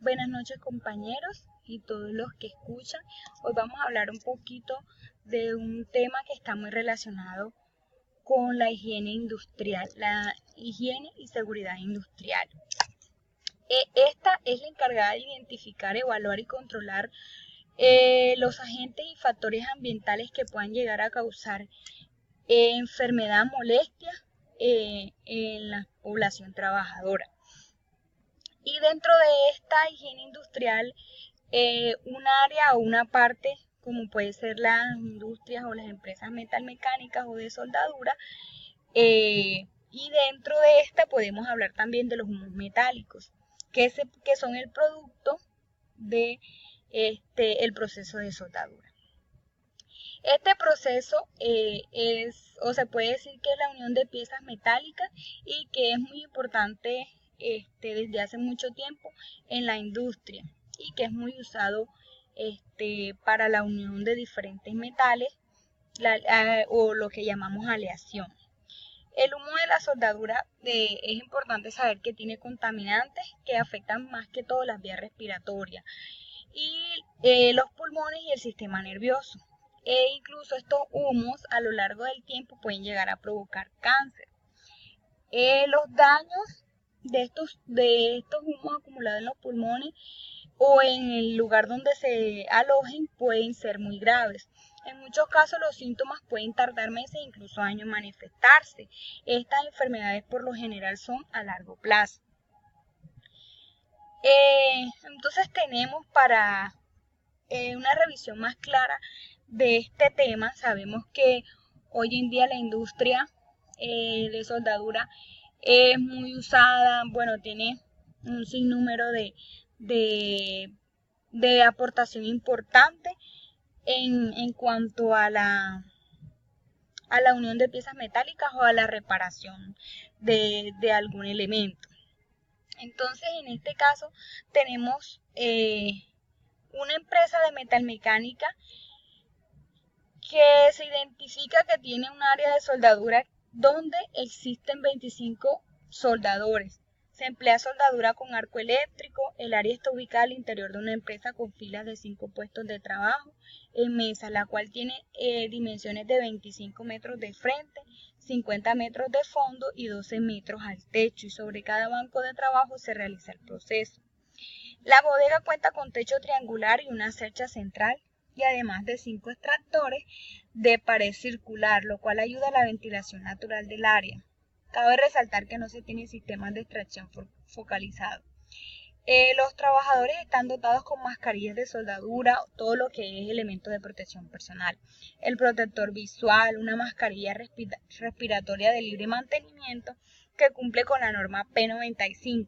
Buenas noches compañeros y todos los que escuchan. Hoy vamos a hablar un poquito de un tema que está muy relacionado con la higiene industrial, la higiene y seguridad industrial. Esta es la encargada de identificar, evaluar y controlar los agentes y factores ambientales que puedan llegar a causar enfermedad, molestia en la población trabajadora. Y dentro de esta higiene industrial, un área o una parte, como puede ser las industrias o las empresas metalmecánicas o de soldadura, y dentro de esta podemos hablar también de los humos metálicos, que son el producto de el proceso de soldadura. Este proceso o se puede decir que es la unión de piezas metálicas y que es muy importante desde hace mucho tiempo en la industria y que es muy usado para la unión de diferentes metales o lo que llamamos aleación. El humo de la soldadura es importante saber que tiene contaminantes que afectan más que todo las vías respiratorias y los pulmones y el sistema nervioso. Incluso estos humos a lo largo del tiempo pueden llegar a provocar cáncer. Los daños de estos humos acumulados en los pulmones o en el lugar donde se alojen pueden ser muy graves. En muchos casos los síntomas pueden tardar meses e incluso años en manifestarse. Estas enfermedades por lo general son a largo plazo. Entonces tenemos para una revisión más clara de este tema. Sabemos que hoy en día la industria de soldadura es muy usada, bueno, tiene un sinnúmero de aportación importante en cuanto a la unión de piezas metálicas o a la reparación de algún elemento. Entonces, en este caso, tenemos una empresa de metalmecánica que se identifica que tiene un área de soldadura donde existen 25 soldadores. Se emplea soldadura con arco eléctrico. El área está ubicada al interior de una empresa con filas de 5 puestos de trabajo en mesa, la cual tiene dimensiones de 25 metros de frente, 50 metros de fondo y 12 metros al techo, y sobre cada banco de trabajo se realiza el proceso. La bodega cuenta con techo triangular y una cercha central, y además de 5 extractores de pared circular, lo cual ayuda a la ventilación natural del área. Cabe resaltar que no se tiene sistemas de extracción focalizados. Los trabajadores están dotados con mascarillas de soldadura, todo lo que es elementos de protección personal, el protector visual, una mascarilla respiratoria de libre mantenimiento que cumple con la norma P95.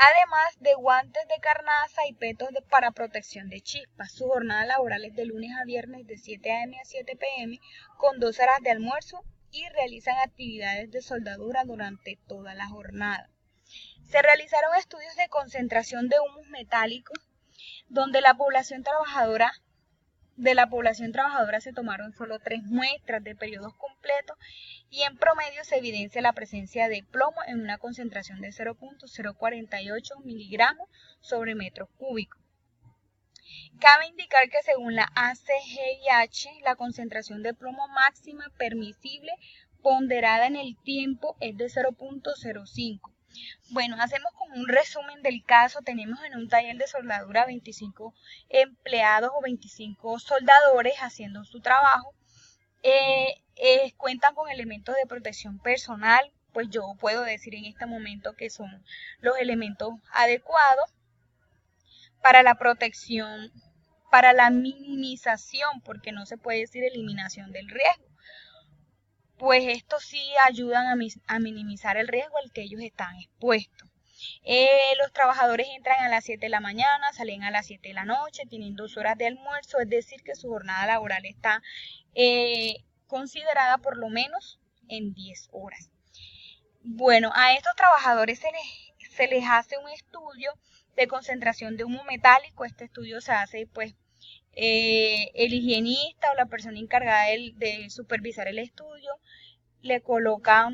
Además de guantes de carnaza y petos para protección de chispas. Su jornada laboral es de lunes a viernes de 7 a.m. a 7 p.m. con 2 horas de almuerzo y realizan actividades de soldadura durante toda la jornada. Se realizaron estudios de concentración de humos metálicos donde de la población trabajadora se tomaron solo 3 muestras de periodos completos y en promedio se evidencia la presencia de plomo en una concentración de 0.048 miligramos sobre metro cúbico. Cabe indicar que según la ACGIH, la concentración de plomo máxima permisible ponderada en el tiempo es de 0.05. Bueno, hacemos como un resumen del caso. Tenemos en un taller de soldadura 25 empleados o 25 soldadores haciendo su trabajo. Cuentan con elementos de protección personal, pues yo puedo decir en este momento que son los elementos adecuados para la protección, para la minimización, porque no se puede decir eliminación del riesgo. Pues estos sí ayudan a minimizar el riesgo al que ellos están expuestos. Los trabajadores entran a las 7 de la mañana, salen a las 7 de la noche, tienen 2 horas de almuerzo, es decir que su jornada laboral está considerada por lo menos en 10 horas. Bueno, a estos trabajadores se les hace un estudio de concentración de humo metálico. Este estudio se hace pues el higienista o la persona encargada de supervisar el estudio le coloca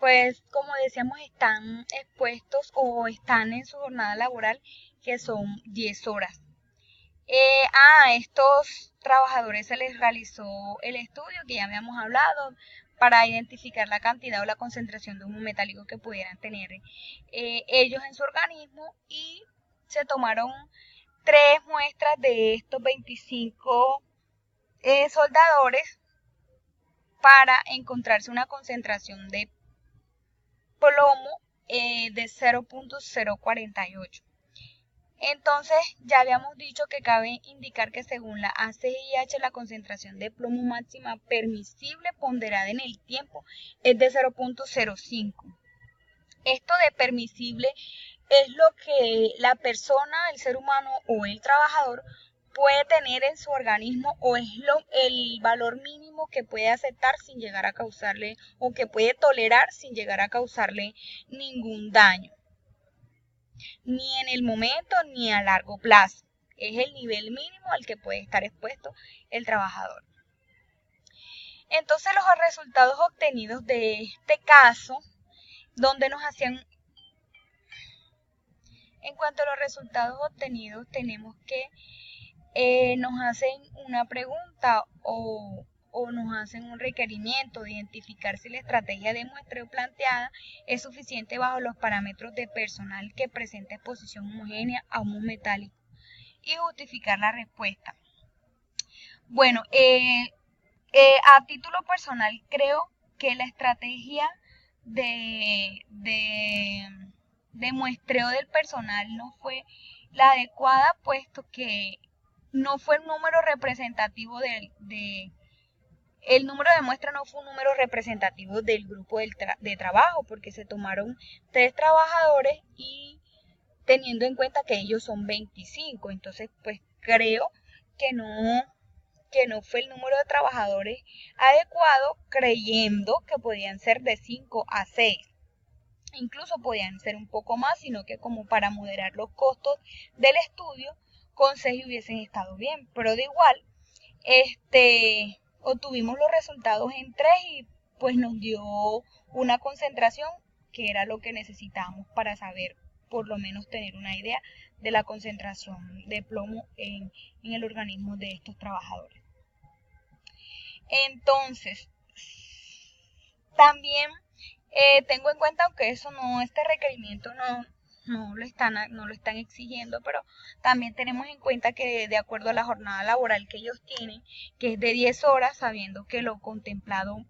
pues como decíamos, están expuestos o están en su jornada laboral que son 10 horas. A estos trabajadores se les realizó el estudio que ya habíamos hablado para identificar la cantidad o la concentración de humo metálico que pudieran tener ellos en su organismo, y se tomaron 3 muestras de estos 25 soldadores para encontrarse una concentración de plomo de 0.048. Entonces, ya habíamos dicho que cabe indicar que según la ACIH la concentración de plomo máxima permisible ponderada en el tiempo es de 0.05. Esto de permisible es lo que la persona, el ser humano o el trabajador puede tener en su organismo, o es el valor mínimo que puede aceptar sin llegar a causarle, o que puede tolerar sin llegar a causarle ningún daño, ni en el momento ni a largo plazo. Es el nivel mínimo al que puede estar expuesto el trabajador. Entonces, los resultados obtenidos de este caso, donde nos hacían, en cuanto a los resultados obtenidos, tenemos que nos hacen una pregunta o nos hacen un requerimiento de identificar si la estrategia de muestreo planteada es suficiente bajo los parámetros de personal que presenta exposición homogénea a humo metálico, y justificar la respuesta. Bueno, a título personal creo que la estrategia de muestreo del personal no fue la adecuada, puesto que no fue el número representativo el número de muestra no fue un número representativo del grupo de trabajo, porque se tomaron 3 trabajadores y teniendo en cuenta que ellos son 25, entonces pues creo que no fue el número de trabajadores adecuado, creyendo que podían ser de 5 a 6. Incluso podían ser un poco más, sino que como para moderar los costos del estudio, con 6 hubiesen estado bien, pero de igual, obtuvimos los resultados en 3 y pues nos dio una concentración que era lo que necesitábamos para saber, por lo menos tener una idea de la concentración de plomo en el organismo de estos trabajadores. Entonces, también tengo en cuenta, aunque este requerimiento no lo están exigiendo, pero también tenemos en cuenta que de acuerdo a la jornada laboral que ellos tienen, que es de 10 horas, sabiendo que lo contemplado,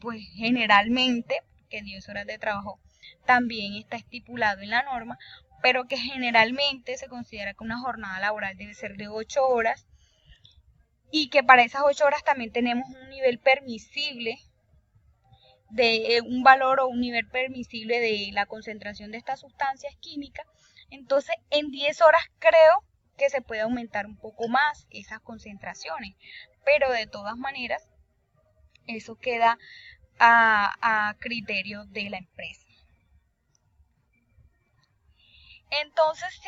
pues generalmente, que 10 horas de trabajo también está estipulado en la norma, pero que generalmente se considera que una jornada laboral debe ser de 8 horas, y que para esas 8 horas también tenemos un nivel permisible de un valor o un nivel permisible de la concentración de estas sustancias químicas. Entonces, en 10 horas creo que se puede aumentar un poco más esas concentraciones, pero de todas maneras, eso queda a criterio de la empresa. Entonces,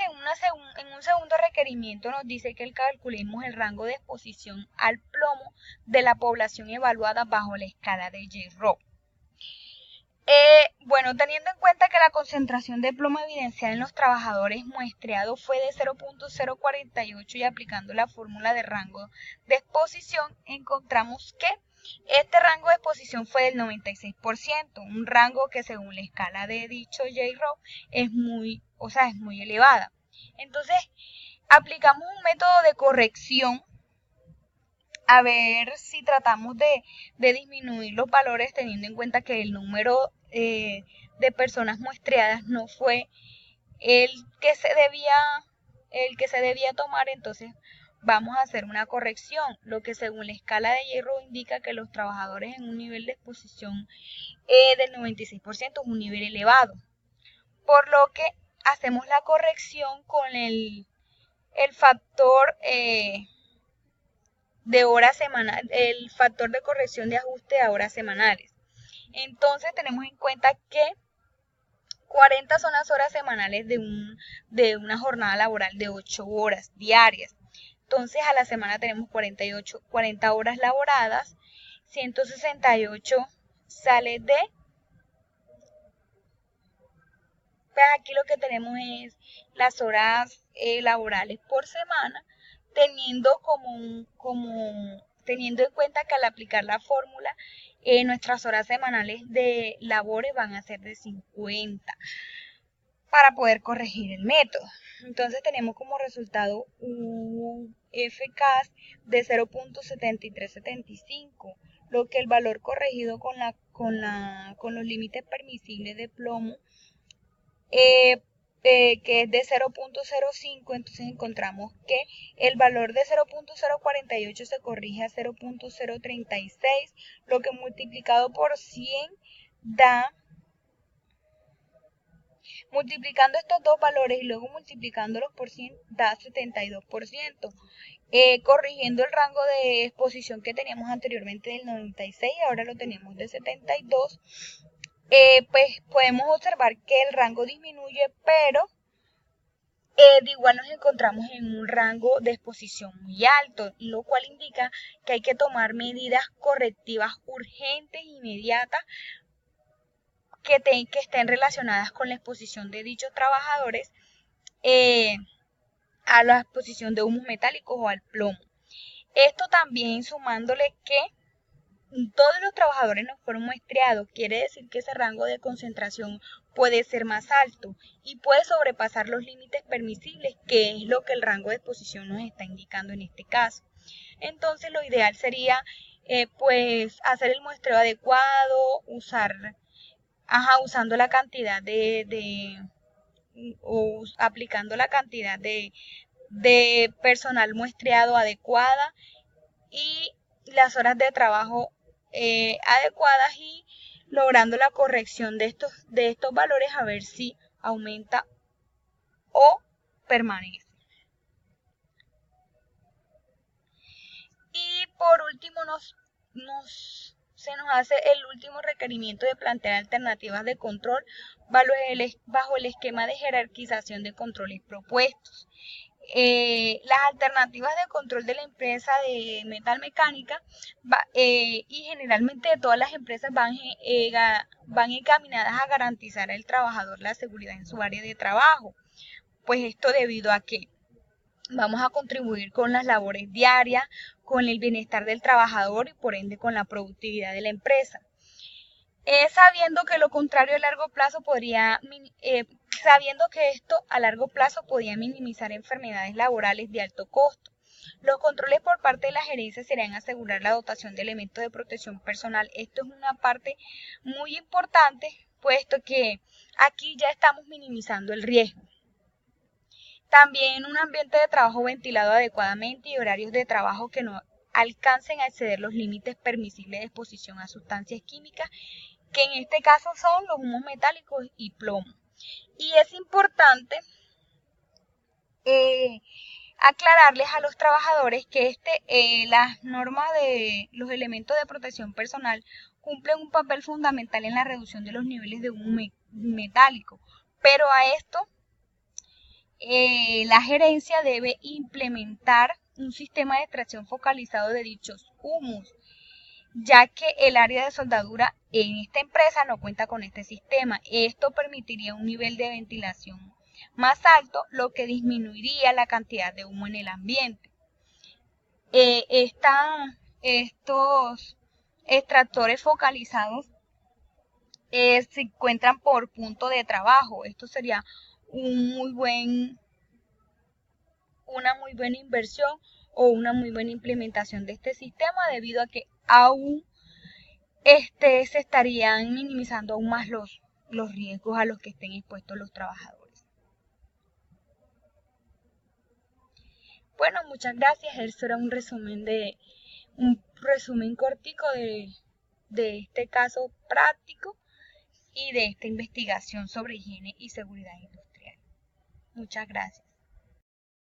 en un segundo requerimiento nos dice que calculemos el rango de exposición al plomo de la población evaluada bajo la escala de J-Rowe. Bueno, teniendo en cuenta que la concentración de plomo evidenciada en los trabajadores muestreados fue de 0.048 y aplicando la fórmula de rango de exposición, encontramos que este rango de exposición fue del 96%, un rango que según la escala de dicho J-Rowe es muy elevada. Entonces, aplicamos un método de corrección a ver si tratamos de disminuir los valores, teniendo en cuenta que el número de personas muestreadas no fue el que se debía tomar. Entonces vamos a hacer una corrección, lo que según la escala de J-Rowe indica que los trabajadores en un nivel de exposición del 96% es un nivel elevado, por lo que hacemos la corrección con el factor de horas semanales, el factor de corrección de ajuste a horas semanales. Entonces tenemos en cuenta que 40 son las horas semanales de una jornada laboral de 8 horas diarias. Entonces a la semana tenemos 40 horas laboradas, 168 sale de Pues aquí lo que tenemos es las horas laborales por semana, teniendo teniendo en cuenta que al aplicar la fórmula, nuestras horas semanales de labores van a ser de 50 para poder corregir el método. Entonces tenemos como resultado un FCAS de 0.7375, lo que el valor corregido con los límites permisibles de plomo, que es de 0.05, entonces encontramos que el valor de 0.048 se corrige a 0.036, lo que multiplicado por 100 da, multiplicando estos dos valores y luego multiplicándolos por 100 da 72%. Corrigiendo el rango de exposición que teníamos anteriormente del 96, ahora lo tenemos de 72. Pues podemos observar que el rango disminuye, pero de igual nos encontramos en un rango de exposición muy alto, lo cual indica que hay que tomar medidas correctivas urgentes, inmediatas, que estén relacionadas con la exposición de dichos trabajadores a la exposición de humos metálicos o al plomo. Esto también sumándole que todos los trabajadores no fueron muestreados, quiere decir que ese rango de concentración puede ser más alto y puede sobrepasar los límites permisibles, que es lo que el rango de exposición nos está indicando en este caso. Entonces lo ideal sería pues hacer el muestreo adecuado, usando la cantidad o aplicando la cantidad de personal muestreado adecuada y las horas de trabajo adecuadas, y logrando la corrección de estos valores a ver si aumenta o permanece. Y por último se nos hace el último requerimiento de plantear alternativas de control bajo el esquema de jerarquización de controles propuestos. Las alternativas de control de la empresa de metalmecánica y generalmente de todas las empresas van encaminadas a garantizar al trabajador la seguridad en su área de trabajo. Pues esto debido a que vamos a contribuir con las labores diarias, con el bienestar del trabajador y por ende con la productividad de la empresa. Sabiendo que lo contrario a largo plazo sabiendo que esto a largo plazo podía minimizar enfermedades laborales de alto costo. Los controles por parte de la gerencia serían asegurar la dotación de elementos de protección personal. Esto es una parte muy importante, puesto que aquí ya estamos minimizando el riesgo. También un ambiente de trabajo ventilado adecuadamente y horarios de trabajo que no alcancen a exceder los límites permisibles de exposición a sustancias químicas, que en este caso son los humos metálicos y plomo. Y es importante aclararles a los trabajadores que las normas de los elementos de protección personal cumplen un papel fundamental en la reducción de los niveles de humo metálico, pero a esto la gerencia debe implementar un sistema de extracción focalizado de dichos humos, ya que el área de soldadura en esta empresa no cuenta con este sistema. Esto permitiría un nivel de ventilación más alto, lo que disminuiría la cantidad de humo en el ambiente. Estos extractores focalizados se encuentran por punto de trabajo. Esto sería una muy buena inversión o una muy buena implementación de este sistema, debido a que aún se estarían minimizando aún más los riesgos a los que estén expuestos los trabajadores. Bueno, muchas gracias. Esto era un resumen cortico de este caso práctico y de esta investigación sobre higiene y seguridad industrial. Muchas gracias.